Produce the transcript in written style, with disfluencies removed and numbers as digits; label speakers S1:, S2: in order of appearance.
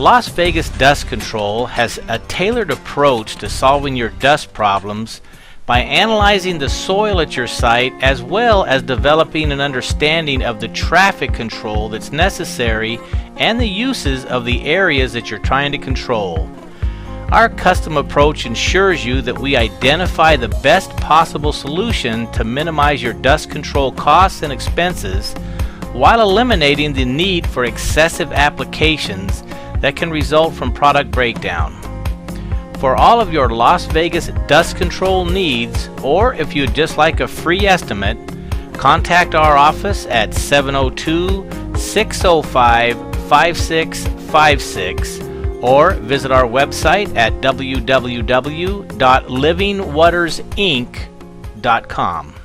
S1: Las Vegas Dust Control has a tailored approach to solving your dust problems by analyzing the soil at your site as well as developing an understanding of the traffic control that's necessary and the uses of the areas that you're trying to control. Our custom approach ensures you that we identify the best possible solution to minimize your dust control costs and expenses while eliminating the need for excessive applications that can result from product breakdown. For all of your Las Vegas dust control needs, or if you'd just like a free estimate, contact our office at 702-605-5656 or visit our website at www.livingwatersinc.com.